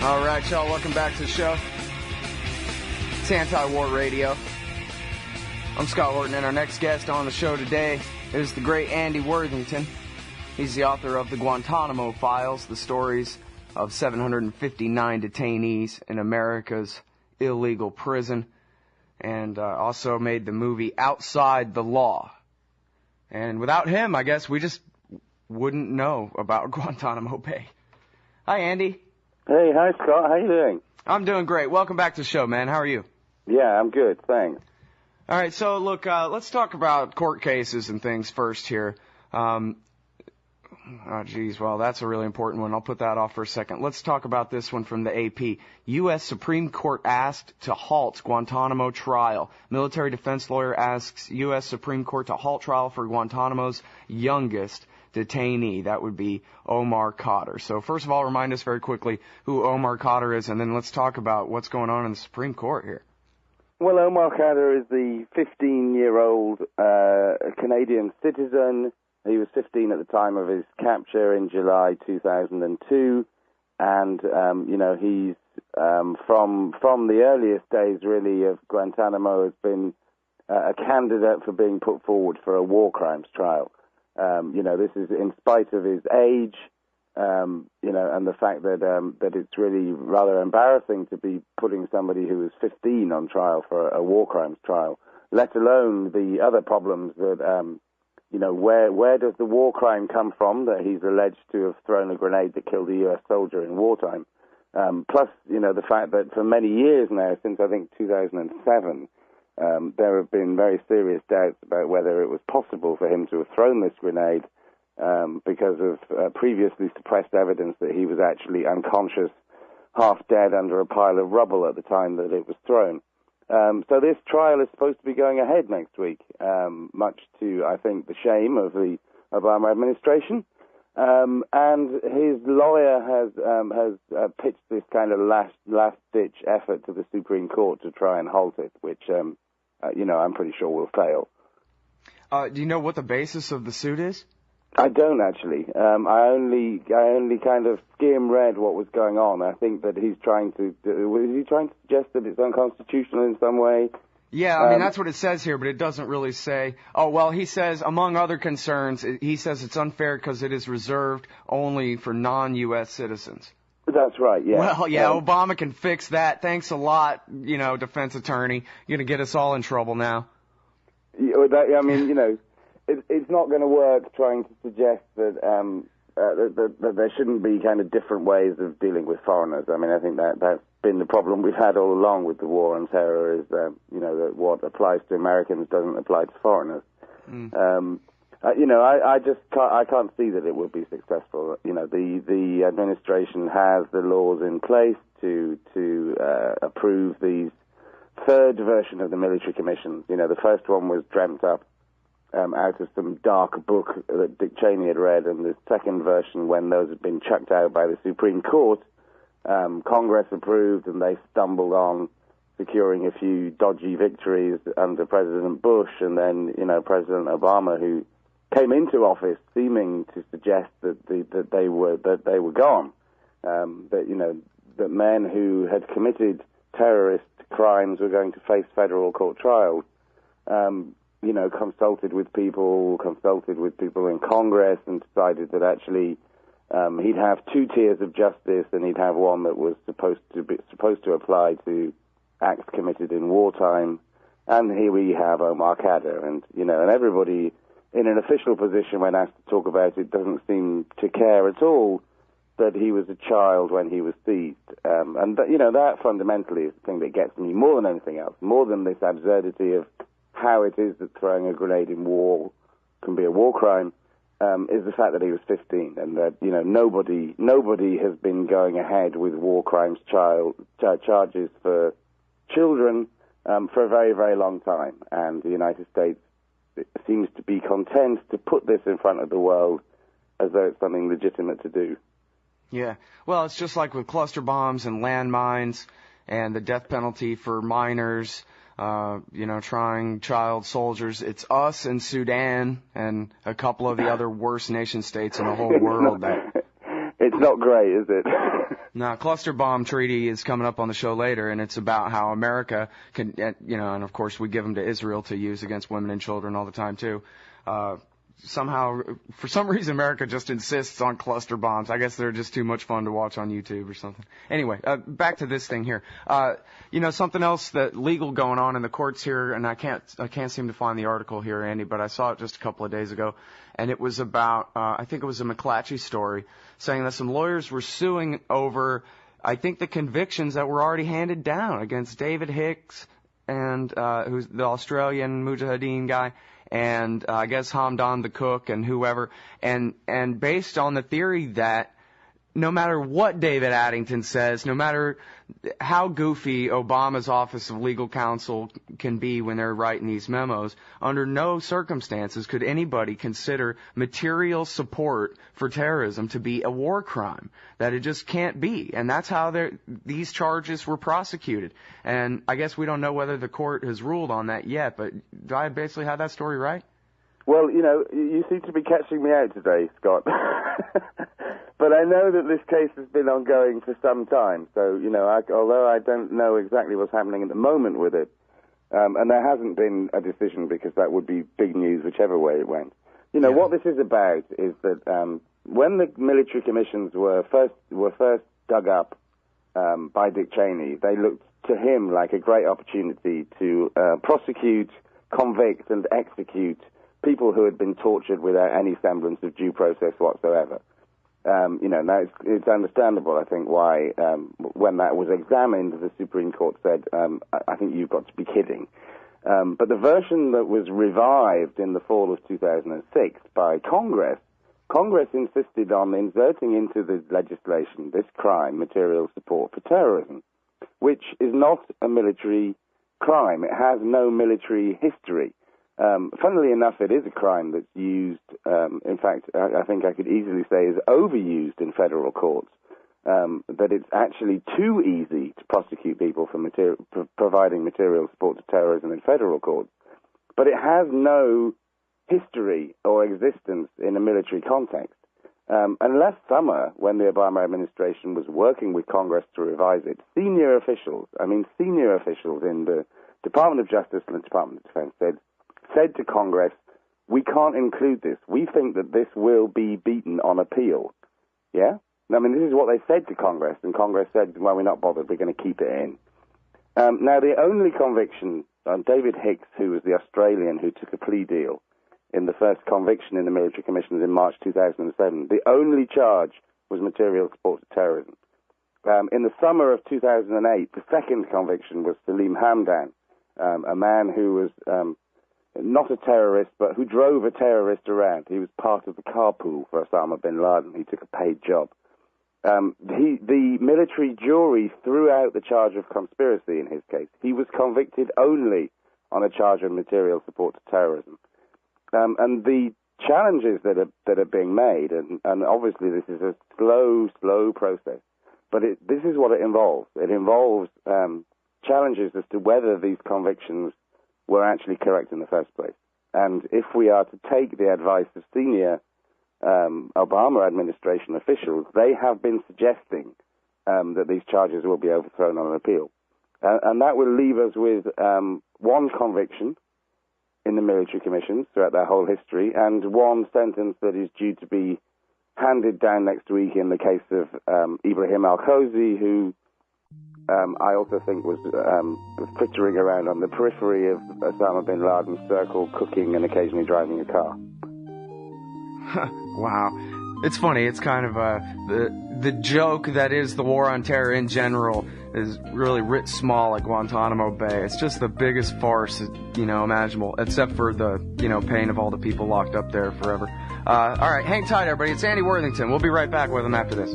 All right, y'all, welcome back to the show. It's Anti-War Radio. I'm Scott Horton, and our next guest on the show today is the great Andy Worthington. He's the author of the Guantanamo Files, the stories of 759 detainees in America's illegal prison, and also made the movie Outside the Law. And without him, I guess we just wouldn't know about Guantanamo Bay. Hi, Andy. Hey, hi, Scott. How you doing? I'm doing great. Welcome back to the show, man. How are you? Yeah, I'm good, thanks. All right, so look, let's talk about court cases and things first here. Well, that's a really important one. I'll put that off for a second. Let's talk about this one from the AP. U.S. Supreme Court asked to halt Guantanamo trial. Military defense lawyer asks U.S. Supreme Court to halt trial for Guantanamo's youngest detainee. That would be Omar Khadr. So first of all, remind us very quickly who Omar Khadr is, and then let's talk about what's going on in the Supreme Court here. Well, Omar Khadr is the 15-year-old Canadian citizen. He was 15 at the time of his capture in July 2002, and he's from the earliest days really of Guantanamo has been a candidate for being put forward for a war crimes trial. This is in spite of his age, and the fact that it's really rather embarrassing to be putting somebody who is 15 on trial for a war crimes trial, let alone the other problems that, where does the war crime come from that he's alleged to have thrown a grenade that killed a U.S. soldier in wartime? Plus, the fact that for many years now, since I think 2007, there have been very serious doubts about whether it was possible for him to have thrown this grenade because of previously suppressed evidence that he was actually unconscious, half dead under a pile of rubble at the time that it was thrown. So this trial is supposed to be going ahead next week, much to, I think, the shame of the Obama administration. And his lawyer has pitched this kind of last-ditch effort to the Supreme Court to try and halt it, which, I'm pretty sure will fail. Do you know what the basis of the suit is? I don't actually. I only kind of skim-read what was going on. I think that he's trying to suggest that it's unconstitutional in some way? Yeah, I mean, that's what it says here, but it doesn't really say. Oh, well, he says, among other concerns, he says it's unfair because it is reserved only for non-U.S. citizens. That's right, yeah. Well, yeah, Obama can fix that. Thanks a lot, defense attorney. You're going to get us all in trouble now. It's not going to work trying to suggest that that there shouldn't be kind of different ways of dealing with foreigners. I mean, I think that's been the problem we've had all along with the war on terror is that what applies to Americans doesn't apply to foreigners. I can't see that it will be successful. The administration has the laws in place to approve these third version of the military commissions. The first one was dreamt up out of some dark book that Dick Cheney had read, and the second version, when those had been chucked out by the Supreme Court, Congress approved, and they stumbled on securing a few dodgy victories under President Bush, and then President Obama, who came into office seeming to suggest that they were gone, that men who had committed terrorist crimes were going to face federal court trials. Consulted with people in Congress, and decided that actually he'd have two tiers of justice, and he'd have one that was supposed to apply to acts committed in wartime. And here we have Omar Khadr, and everybody in an official position, when asked to talk about it, doesn't seem to care at all that he was a child when he was seized. That fundamentally is the thing that gets me more than anything else, more than this absurdity of how it is that throwing a grenade in war can be a war crime, is the fact that he was 15, and that nobody has been going ahead with war crimes charges for children for a very, very long time, and the United States seems to be content to put this in front of the world as though it's something legitimate to do. Yeah, well, it's just like with cluster bombs and landmines and the death penalty for minors. Trying child soldiers. It's us and Sudan and a couple of the other worst nation states in the whole world. It's not great, is it? Now, cluster bomb treaty is coming up on the show later, and it's about how America can, and of course we give them to Israel to use against women and children all the time too. Somehow, for some reason, America just insists on cluster bombs. I guess they're just too much fun to watch on YouTube or something. Anyway, back to this thing here. Something else that legal going on in the courts here, and I can't seem to find the article here, Andy, but I saw it just a couple of days ago, and it was about, I think it was a McClatchy story, saying that some lawyers were suing over, I think, the convictions that were already handed down against David Hicks and who's the Australian Mujahideen guy, and I guess Hamdan the cook and whoever, and based on the theory that no matter what David Addington says, no matter how goofy Obama's Office of Legal Counsel can be when they're writing these memos, under no circumstances could anybody consider material support for terrorism to be a war crime. That it just can't be. And that's how these charges were prosecuted. And I guess we don't know whether the court has ruled on that yet, but do I basically have that story right? Well, you seem to be catching me out today, Scott. But I know that this case has been ongoing for some time. So, although I don't know exactly what's happening at the moment with it, and there hasn't been a decision because that would be big news whichever way it went. What this is about is that when the military commissions were first dug up by Dick Cheney, they looked to him like a great opportunity to prosecute, convict, and execute people who had been tortured without any semblance of due process whatsoever. Now it's understandable, I think, why when that was examined, the Supreme Court said, I think you've got to be kidding. But the version that was revived in the fall of 2006 by Congress insisted on inserting into the legislation this crime, material support for terrorism, which is not a military crime. It has no military history. Funnily enough, it is a crime that's used, in fact, I think I could easily say is overused in federal courts, that it's actually too easy to prosecute people for providing material support to terrorism in federal courts. But it has no history or existence in a military context. And last summer, when the Obama administration was working with Congress to revise it, senior officials in the Department of Justice and the Department of Defense said to Congress, we can't include this. We think that this will be beaten on appeal. Yeah? I mean, this is what they said to Congress, and Congress said, well, we're not bothered, we're going to keep it in. Now, the only conviction on David Hicks, who was the Australian who took a plea deal in the first conviction in the military commissions in March 2007, the only charge was material support to terrorism. In the summer of 2008, the second conviction was Salim Hamdan, a man who was not a terrorist, but who drove a terrorist around. He was part of the carpool for Osama bin Laden. He took a paid job. The military jury threw out the charge of conspiracy in his case. He was convicted only on a charge of material support to terrorism. And the challenges that are being made, and obviously this is a slow process, but this is what it involves. It involves challenges as to whether these convictions were actually correct in the first place. And if we are to take the advice of senior Obama administration officials, they have been suggesting that these charges will be overthrown on an appeal. And that will leave us with one conviction in the military commissions throughout their whole history, and one sentence that is due to be handed down next week in the case of Ibrahim al-Khozi, who I also think was frittering around on the periphery of Osama bin Laden's circle, cooking and occasionally driving a car. Wow. It's funny. It's kind of the joke that is the war on terror in general is really writ small at Guantanamo Bay. It's just the biggest farce, imaginable, except for the, pain of all the people locked up there forever. All right, hang tight, everybody. It's Andy Worthington. We'll be right back with him after this.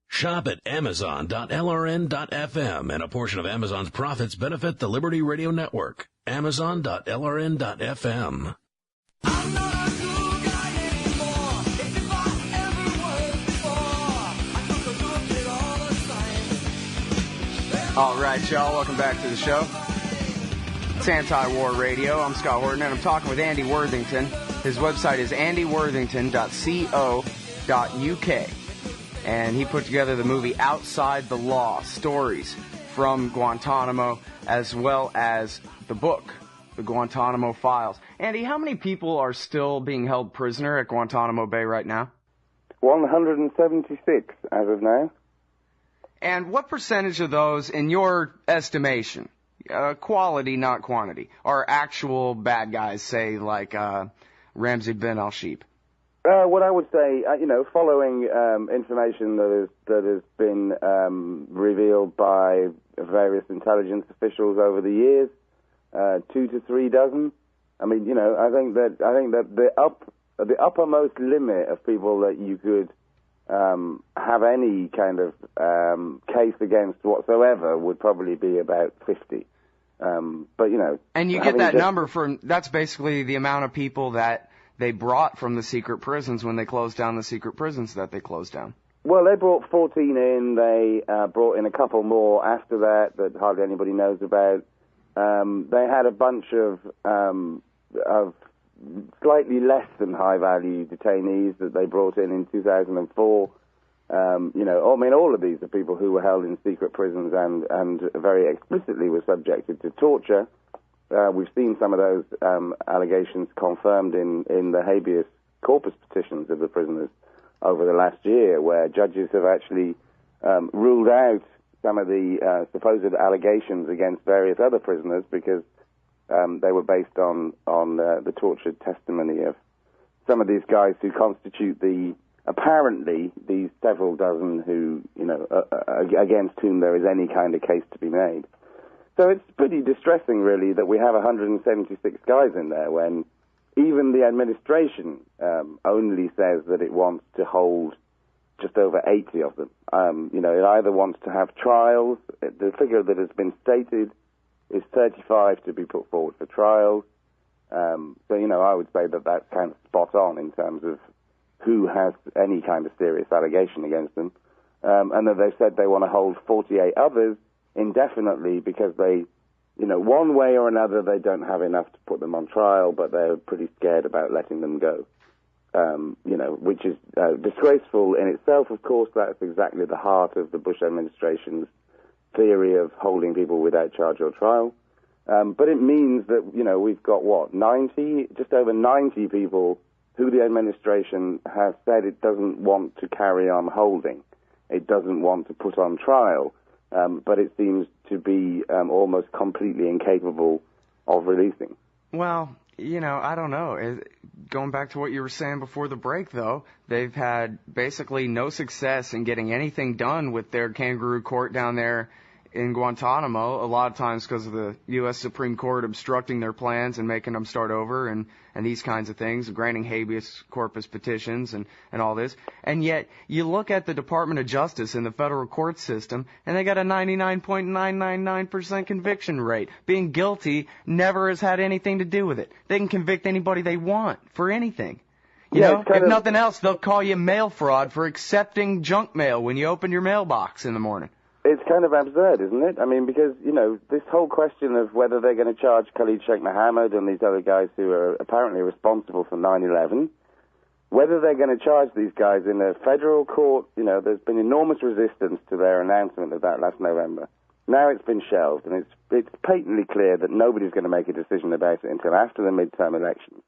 Shop at Amazon.lrn.fm, and a portion of Amazon's profits benefit the Liberty Radio Network. Amazon.lrn.fm. I'm not a cool guy anymore. If I ever was before, I took a look at all the signs. All right, y'all. Welcome back to the show. It's Anti-War Radio. I'm Scott Horton, and I'm talking with Andy Worthington. His website is andyworthington.co. and he put together the movie Outside the Law, stories from Guantanamo, as well as the book, the Guantanamo Files. Andy, how many people are still being held prisoner at Guantanamo Bay right now? 176 as of now. And what percentage of those, in your estimation, quality, not quantity, are actual bad guys, say, like Ramzi bin al-Sheep? What I would say, following information that has been revealed by various intelligence officials over the years, 2 to 3 dozen. I mean, I think that the uppermost limit of people that you could have any kind of case against whatsoever would probably be about 50. And you get that number from, that's basically the amount of people that they brought from the secret prisons when they closed down the secret prisons that they closed down. Well, they brought 14 in. They brought in a couple more after that hardly anybody knows about. They had a bunch of slightly less than high-value detainees that they brought in 2004. All of these are people who were held in secret prisons and very explicitly were subjected to torture. We've seen some of those allegations confirmed in the habeas corpus petitions of the prisoners over the last year, where judges have actually ruled out some of the supposed allegations against various other prisoners because they were based on the tortured testimony of some of these guys who constitute apparently these several dozen who, against whom there is any kind of case to be made. So it's pretty distressing, really, that we have 176 guys in there when even the administration only says that it wants to hold just over 80 of them. It either wants to have trials. The figure that has been stated is 35 to be put forward for trials. I would say that that's kind of spot on in terms of who has any kind of serious allegation against them. And that they've said they want to hold 48 others indefinitely because they, one way or another, they don't have enough to put them on trial, but they're pretty scared about letting them go. Which is disgraceful in itself, of course. That's exactly the heart of the Bush administration's theory of holding people without charge or trial. But it means that, we've got, just over 90 people who the administration has said it doesn't want to carry on holding. It doesn't want to put on trial. But it seems to be almost completely incapable of releasing. Well, I don't know. Going back to what you were saying before the break, though, they've had basically no success in getting anything done with their kangaroo court down there in Guantanamo, a lot of times because of the U.S. Supreme Court obstructing their plans and making them start over and these kinds of things, granting habeas corpus petitions and all this. And yet, you look at the Department of Justice in the federal court system, and they got a 99.999% conviction rate. Being guilty never has had anything to do with it. They can convict anybody they want for anything. If nothing else, they'll call you mail fraud for accepting junk mail when you open your mailbox in the morning. It's kind of absurd, isn't it? I mean, because, this whole question of whether they're going to charge Khalid Sheikh Mohammed and these other guys who are apparently responsible for 9/11, whether they're going to charge these guys in a federal court, there's been enormous resistance to their announcement of that last November. Now it's been shelved, and it's patently clear that nobody's going to make a decision about it until after the midterm elections.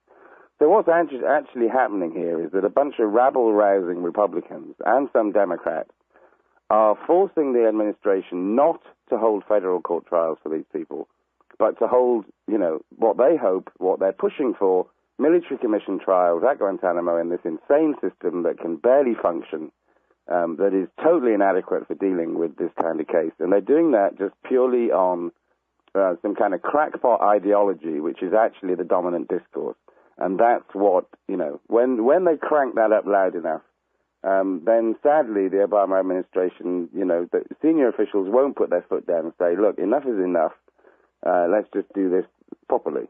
So what's actually happening here is that a bunch of rabble-rousing Republicans and some Democrats are forcing the administration not to hold federal court trials for these people, but to hold, what they hope, what they're pushing for, military commission trials at Guantanamo in this insane system that can barely function, that is totally inadequate for dealing with this kind of case. And they're doing that just purely on some kind of crackpot ideology, which is actually the dominant discourse. And that's what, when they crank that up loud enough, then sadly the Obama administration, the senior officials won't put their foot down and say, look, enough is enough. Let's just do this properly.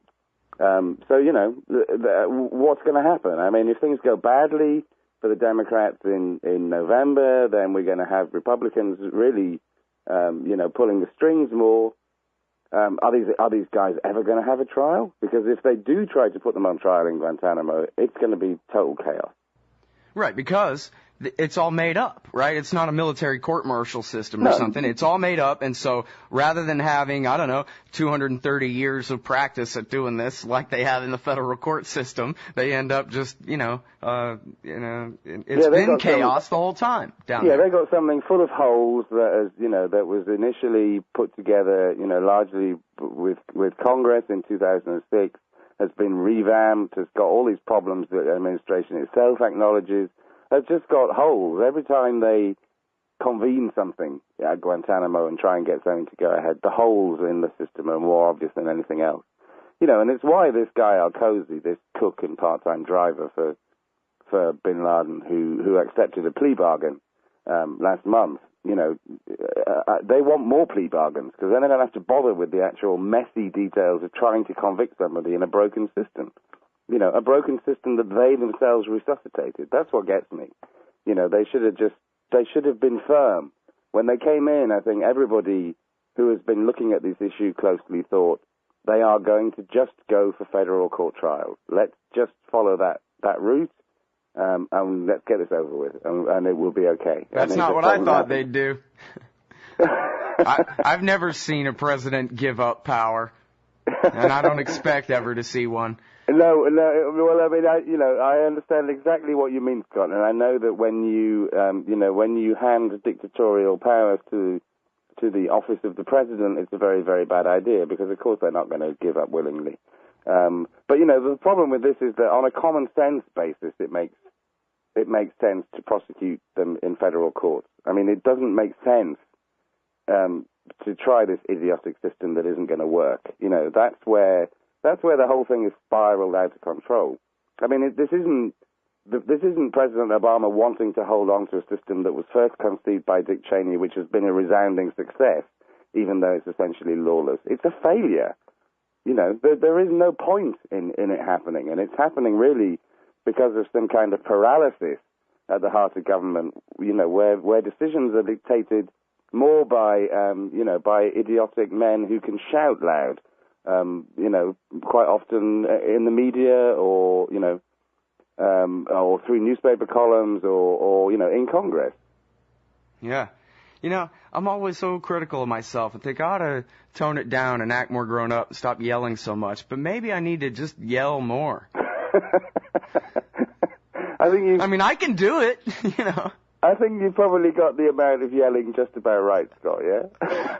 What's going to happen? I mean, if things go badly for the Democrats in November, then we're going to have Republicans really, pulling the strings more. Are these guys ever going to have a trial? Because if they do try to put them on trial in Guantanamo, it's going to be total chaos. Right, because it's all made up, right? It's not a military court-martial system or something. It's all made up, and so rather than having, 230 years of practice at doing this like they have in the federal court system, they end up just, it's been chaos the whole time down there. Yeah, they got something full of holes that, that was initially put together, largely with Congress in 2006, has been revamped, has got all these problems that the administration itself acknowledges. They've just got holes. Every time they convene something at Guantanamo and try and get something to go ahead, the holes in the system are more obvious than anything else. And it's why this guy Al-Kozi, this cook and part-time driver for bin Laden, who accepted a plea bargain last month, they want more plea bargains because then they don't have to bother with the actual messy details of trying to convict somebody in a broken system. A broken system that they themselves resuscitated. That's what gets me. They should have been firm. When they came in, I think everybody who has been looking at this issue closely thought they are going to just go for federal court trials. Let's just follow that route, and let's get this over with, and it will be okay. That's not what I thought they'd do. I've never seen a president give up power, and I don't expect ever to see one. No. Well, I mean, I understand exactly what you mean, Scott, and I know that when you hand dictatorial powers to the office of the president, it's a very, very bad idea because, of course, they're not going to give up willingly. But the problem with this is that on a common sense basis, it makes sense to prosecute them in federal courts. I mean, it doesn't make sense to try this idiotic system that isn't going to work. That's where the whole thing is spiraled out of control. I mean, this isn't President Obama wanting to hold on to a system that was first conceived by Dick Cheney, which has been a resounding success, even though it's essentially lawless. It's a failure. There is no point in it happening, and it's happening really because of some kind of paralysis at the heart of government, where decisions are dictated more by idiotic men who can shout loud. Quite often in the media or through newspaper columns or in Congress. Yeah. I'm always so critical of myself. I think I ought to tone it down and act more grown up and stop yelling so much. But maybe I need to just yell more. I can do it, I think you probably got the amount of yelling just about right, Scott, yeah?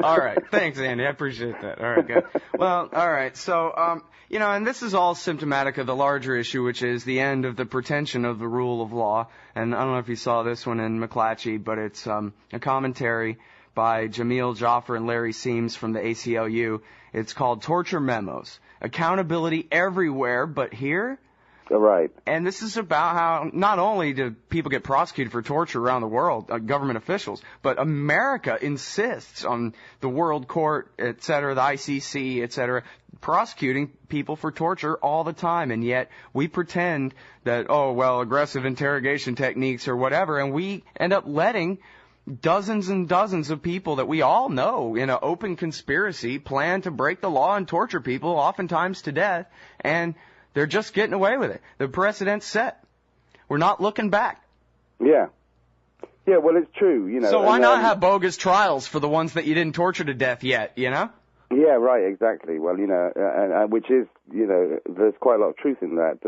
All right. Thanks, Andy. I appreciate that. All right, good. Well, all right. So, and this is all symptomatic of the larger issue, which is the end of the pretension of the rule of law. And I don't know if you saw this one in McClatchy, but it's a commentary by Jamil Jaffer and Larry Seams from the ACLU. It's called Torture Memos. Accountability everywhere, but here... Right. And this is about how not only do people get prosecuted for torture around the world, government officials, but America insists on the World Court, et cetera, the ICC, et cetera, prosecuting people for torture all the time. And yet we pretend that, aggressive interrogation techniques or whatever, and we end up letting dozens and dozens of people that we all know in an open conspiracy plan to break the law and torture people, oftentimes to death, and they're just getting away with it. The precedent's set. We're not looking back. Yeah. Yeah, well, it's true, So why not have bogus trials for the ones that you didn't torture to death yet, Yeah, right, exactly. Well, which is, there's quite a lot of truth in that,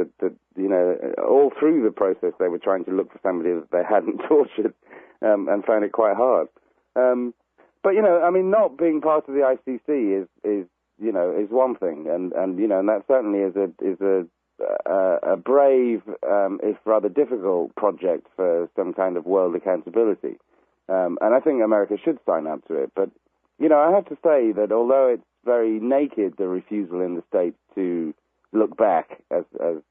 all through the process they were trying to look for somebody that they hadn't tortured and found it quite hard. But, not being part of the ICC is one thing, and that certainly is a brave, if rather difficult project for some kind of world accountability. And I think America should sign up to it. But, I have to say that although it's very naked, the refusal in the States to look back, as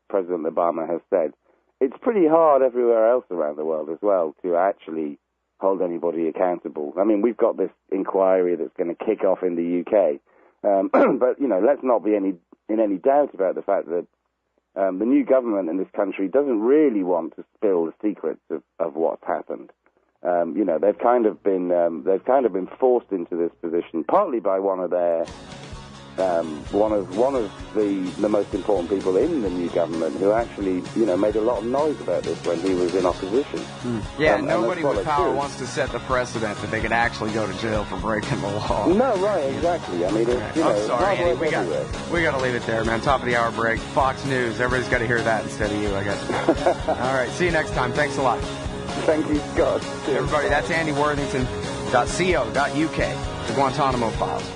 President Obama has said, it's pretty hard everywhere else around the world as well to actually hold anybody accountable. I mean, we've got this inquiry that's going to kick off in the UK. But, let's not be in any doubt about the fact that the new government in this country doesn't really want to spill the secrets of what's happened. They've kind of been forced into this position, partly by one of their one of the most important people in the new government, who actually, made a lot of noise about this when he was in opposition. Yeah, nobody with power wants to set the precedent that they can actually go to jail for breaking the law. No, right, exactly. I mean, it's, I'm sorry, Andy, we got everywhere. to leave it there, man. Top of the hour break. Fox News. Everybody's got to hear that instead of you, I guess. All right, see you next time. Thanks a lot. Thank you, Scott. Everybody, that's Andy Worthington.co.uk, the Guantanamo Files.